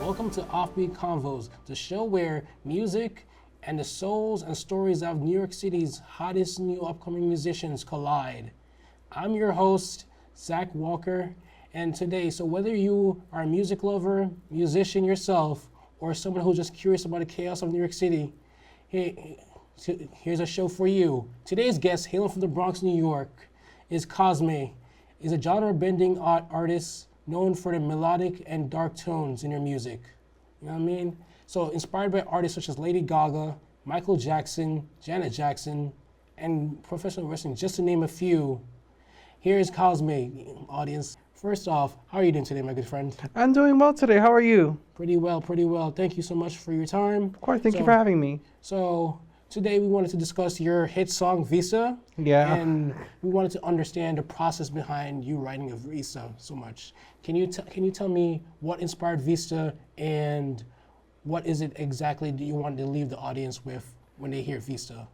Welcome to Offbeat Convos, the show where music and the souls and stories of New York City's hottest new upcoming musicians collide. I'm your host, Zach Walker, and today, so whether you are a music lover, musician yourself, or someone who's just curious about the chaos of New York City, here's a show for you. Today's guest, hailing from the Bronx, New York, is Cosme. He's a genre-bending artist known for the melodic and dark tones in your music. You know what I mean? So inspired by artists such as Lady Gaga, Michael Jackson, Janet Jackson, and professional wrestling, just to name a few. Here is Cosme, audience. First off, how are you doing today, my good friend? I'm doing well today. How are you? Pretty well, pretty well. Thank you so much for your time. Of course, thank you for having me. So today we wanted to discuss your hit song, Visa. Yeah. And we wanted to understand the process behind you writing of Visa so much. Can you tell me what inspired Visa and what is it exactly that you wanted to leave the audience with when they hear Visa?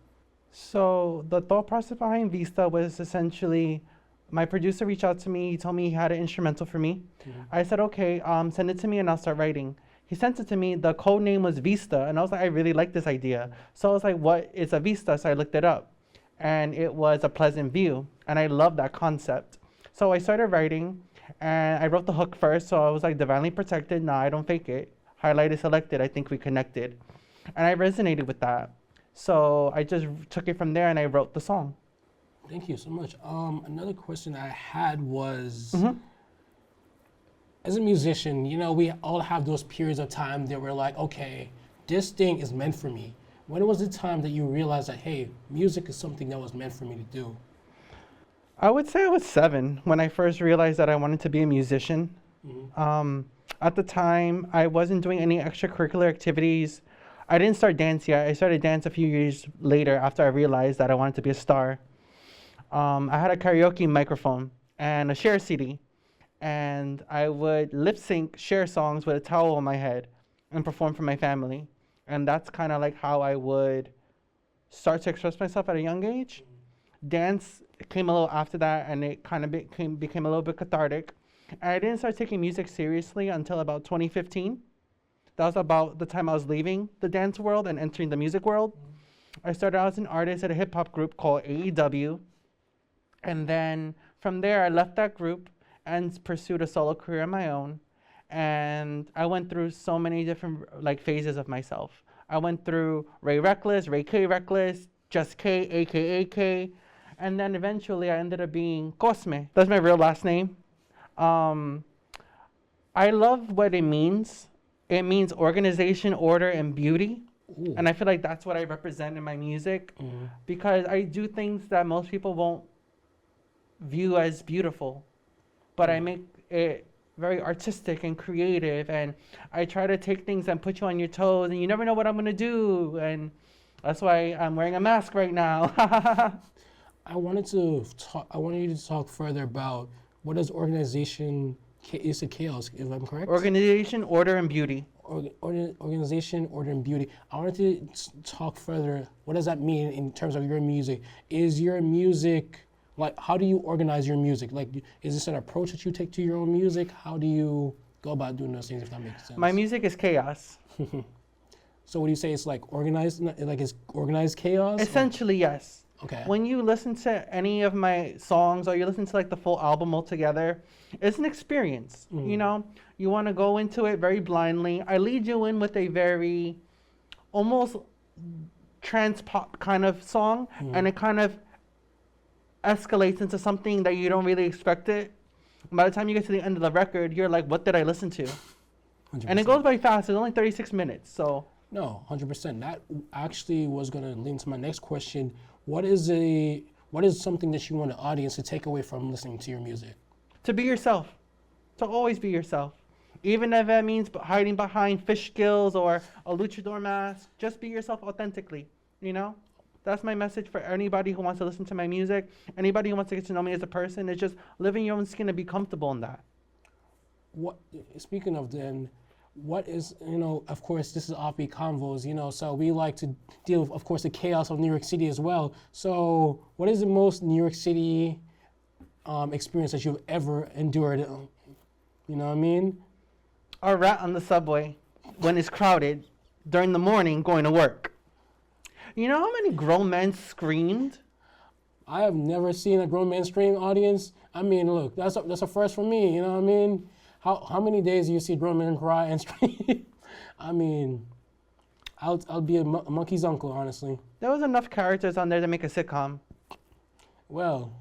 So the thought process behind Vista was essentially, my producer reached out to me. He told me he had an instrumental for me. Mm-hmm. I said, okay, send it to me and I'll start writing. He sent it to me. The code name was Vista. And I was like, I really like this idea. So I was like, what is a Vista? So I looked it up. And it was a pleasant view. And I love that concept. So I started writing. And I wrote the hook first. So I was like, divinely protected. Nah, I don't fake it. Highlighted, selected. I think we connected. And I resonated with that. So I just took it from there and I wrote the song. Thank you so much. Another question I had was, as a musician, you know, we all have those periods of time that we're like, okay, this thing is meant for me. When was the time that you realized that, hey, music is something that was meant for me to do? I would say I was 7 when I first realized that I wanted to be a musician. At the time, I wasn't doing any extracurricular activities. I didn't start dance yet. I started dance a few years later after I realized that I wanted to be a star. I had a karaoke microphone and a share CD. And I would lip sync share songs with a towel on my head and perform for my family. And that's kind of like how I would start to express myself at a young age. Dance came a little after that, and it kind of became a little bit cathartic. And I didn't start taking music seriously until about 2015. That was about the time I was leaving the dance world and entering the music world. I started out as an artist at a hip hop group called AEW. And then from there, I left that group and pursued a solo career on my own. And I went through so many different phases of myself. I went through Ray Reckless, Ray K Reckless, Just K, aka K. And then eventually I ended up being Cosme. That's my real last name. I love what it means. It means organization, order, and beauty. Ooh. And I feel like that's what I represent in my music, because I do things that most people won't view as beautiful. But I make it very artistic and creative, and I try to take things and put you on your toes, and you never know what I'm gonna do, and that's why I'm wearing a mask right now. I wanted you to talk further about what does organization, you said chaos, if I'm correct? Organization, order, and beauty. Organization, order, and beauty. I wanted to talk further. What does that mean in terms of your music? Is your music, how do you organize your music? Is this an approach that you take to your own music? How do you go about doing those things, if that makes sense? My music is chaos. So what do you say, it's organized, it's organized chaos? Essentially, yes. Okay. When you listen to any of my songs, or you listen to the full album altogether, it's an experience. You know, you want to go into it very blindly. I lead you in with a very almost trance pop kind of song, and it kind of escalates into something that you don't really expect it. By the time you get to the end of the record, you're like, what did I listen to? 100%. And it goes by fast. It's only 36 minutes. So no, 100%. That actually was going to lead to my next question. What is something that you want the audience to take away from listening to your music? To be yourself. To always be yourself. Even if that means hiding behind fish skills or a luchador mask, just be yourself authentically, you know? That's my message for anybody who wants to listen to my music. Anybody who wants to get to know me as a person, is just live in your own skin and be comfortable in that. Speaking of then, what is, of course, this is Offbeat Convos, so we like to deal with, of course, the chaos of New York City as well. So what is the most New York City experience that you've ever endured? You know what I mean? A rat on the subway. when it's crowded during the morning going to work. You know how many grown men screamed? I have never seen a grown man scream audience. I mean, look, that's a first for me. You know what I mean? How many days do you see grown men cry and scream? I mean, I'll be a monkey's uncle, honestly. There was enough characters on there to make a sitcom. Well,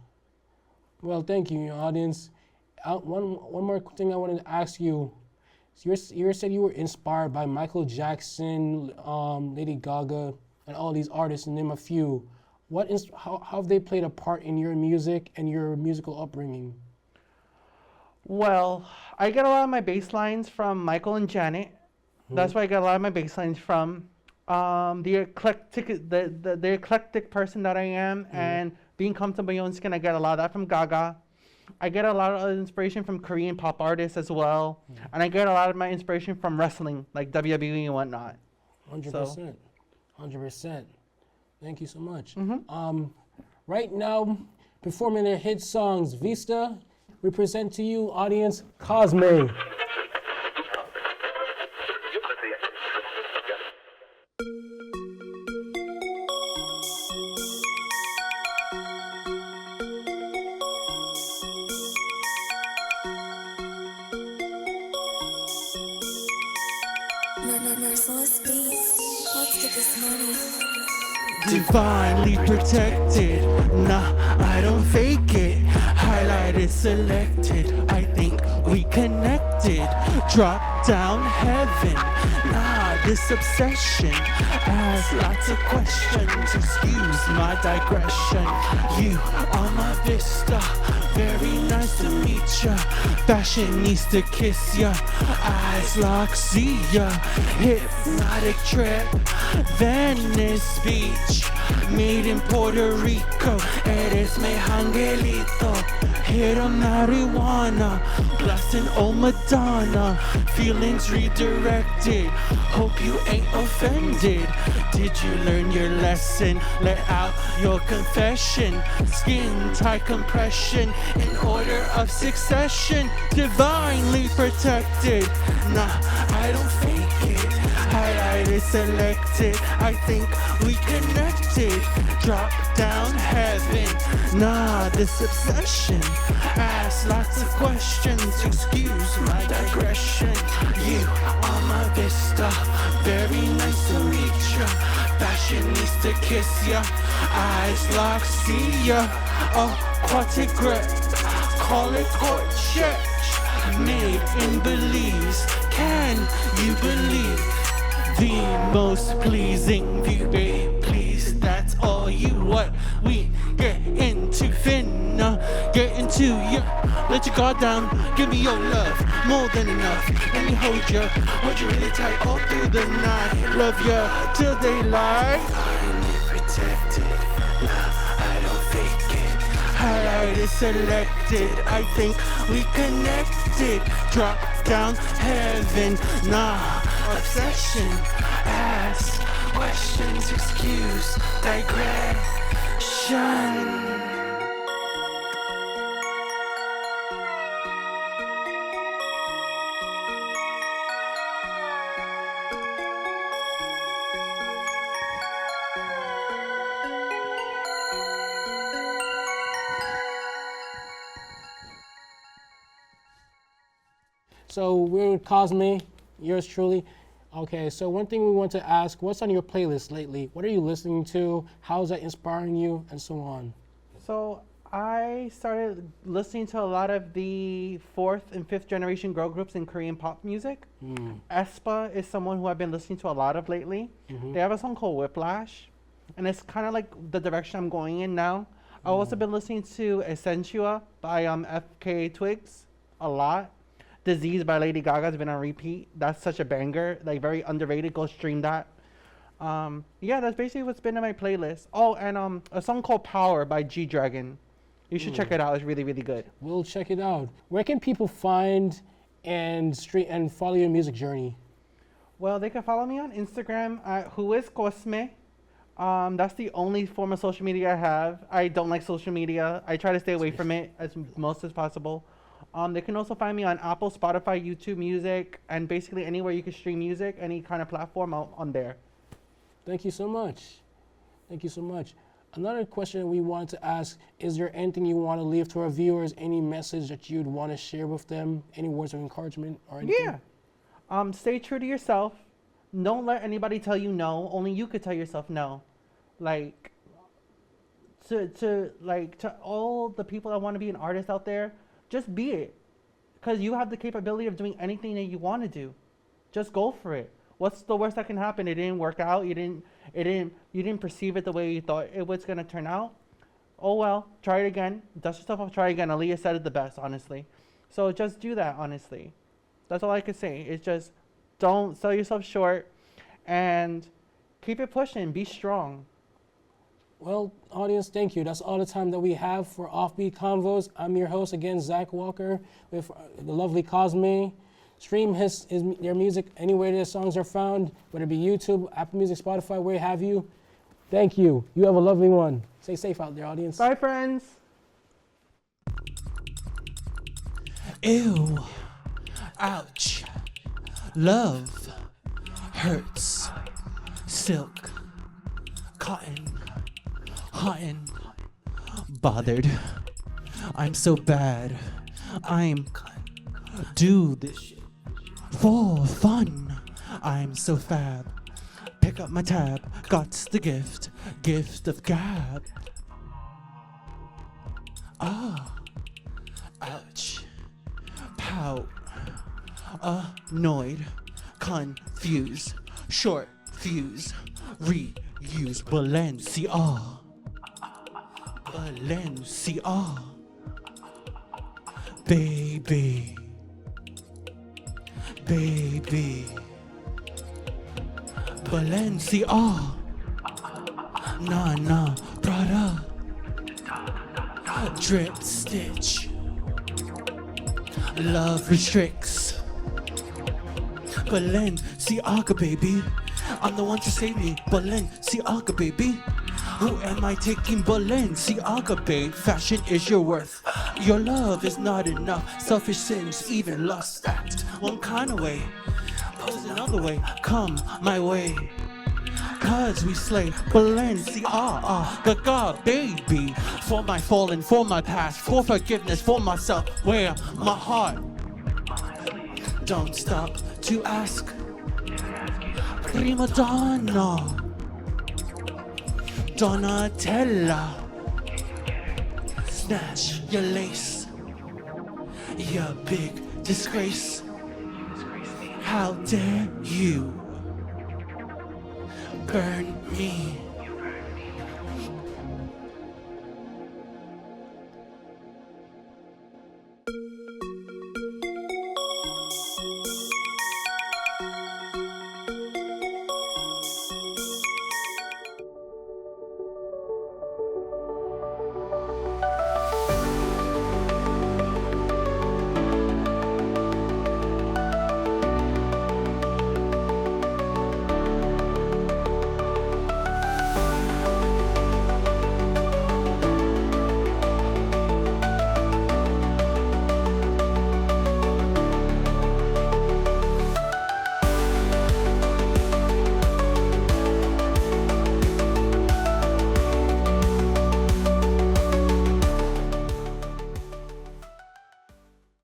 thank you, your audience. One more thing I wanted to ask you. So you said you were inspired by Michael Jackson, Lady Gaga, and all these artists, and name a few. How have they played a part in your music and your musical upbringing? Well, I get a lot of my bass lines from Michael and Janet. That's where I get a lot of my bass lines from. The eclectic person that I am, and being comfortable in my own skin, I get a lot of that from Gaga. I get a lot of inspiration from Korean pop artists as well, and I get a lot of my inspiration from wrestling, like WWE and whatnot. 100%. 100%. Thank you so much. Right now, performing their hit songs, Vista, we present to you, audience, Cosme. Divinely protected, nah, I don't fake it. Highlighted, selected, I think we connected. Drop down heaven, nah, this obsession asks lots of questions. Excuse my digression. You are my vista, very nice to meet ya. Fashionista kiss ya, eyes lock, see ya. Hypnotic trip, Venice Beach, made in Puerto Rico. Eres mi angelito, hit a marijuana, blasting old Madonna. Feelings redirected, hope you ain't offended. Did you learn your lesson? Let out your confession. Skin tight compression in order of succession. Divinely protected, nah, I don't fake it. Highlighted, selected, I think we connected. Drop down heaven, nah, this obsession asks lots of questions. Excuse my digression. You are my vista, very nice to meet ya. Fashionista kiss ya, eyes lock, see ya. Aquatic grip, call it court church. Made in Belize, can you believe? The most pleasing view, babe, please, that's all you what we get into, finna get into ya. Let your guard down, give me your love, more than enough. Let me hold you really tight all through the night. Love ya till daylight. Finally protected, nah, I don't fake it. Highlighted, selected, I think we connected. Drop down heaven, nah, obsession, ask questions, excuse digression. So we're with Cosme, yours truly. Okay, so one thing we want to ask, what's on your playlist lately? What are you listening to? How's that inspiring you? And so on. So I started listening to a lot of the 4th and 5th generation girl groups in Korean pop music. aespa is someone who I've been listening to a lot of lately. They have a song called Whiplash, and it's kind of like the direction I'm going in now. I've also been listening to Essentia by FK Twigs a lot. Disease by Lady Gaga has been on repeat. That's such a banger, like very underrated. Go stream that. Yeah, that's basically what's been in my playlist. Oh, and a song called Power by G-Dragon. You should check it out. It's really, really good. We'll check it out. Where can people find and follow your music journey? Well, they can follow me on Instagram at whoiscosme. That's the only form of social media I have. I don't like social media. I try to stay away from it as most as possible. They can also find me on Apple, Spotify, YouTube Music, and basically anywhere you can stream music, any kind of platform on there. Thank you so much. Thank you so much. Another question we wanted to ask, is there anything you want to leave to our viewers? Any message that you'd want to share with them? Any words of encouragement or anything? Yeah. Stay true to yourself. Don't let anybody tell you no. Only you could tell yourself no. Like, to all the people that want to be an artist out there, just be it. Because you have the capability of doing anything that you want to do. Just go for it. What's the worst that can happen? It didn't work out. You didn't perceive it the way you thought it was gonna turn out. Oh well, try it again. Dust yourself off, try again. Aaliyah said it the best, honestly. So just do that, honestly. That's all I can say. It's just don't sell yourself short and keep it pushing. Be strong. Well, audience, thank you. That's all the time that we have for Offbeat Convos. I'm your host again, Zach Walker, with the lovely Cosme. Stream their music anywhere their songs are found, whether it be YouTube, Apple Music, Spotify, where have you. Thank you. You have a lovely one. Stay safe out there, audience. Bye, friends. Ew. Ouch. Love. Hurts. Silk. Cotton. Hottin. Bothered. I'm so bad. I'm do this shit for fun. I'm so fab. Pick up my tab. Got's the gift of gab. Ah. Ouch. Pout. Annoyed. Confused. Short fuse. Reuse. Valencia. Baby. Valencia. Nah, Prada. Drip stitch. Love restricts. Balenciaga, baby. I'm the one to save me. Balenciaga, baby. Who am I taking? Balenciaga, babe. Fashion is your worth. Your love is not enough. Selfish sins, even lust act one kind of way. Pose another way. Come my way. Cause we slay Balenciaga, baby. For my fallen, for my past, for forgiveness, for myself. Where my heart don't stop to ask. Prima donna. Donatella, snatch your lace, your big disgrace. How dare you burn me?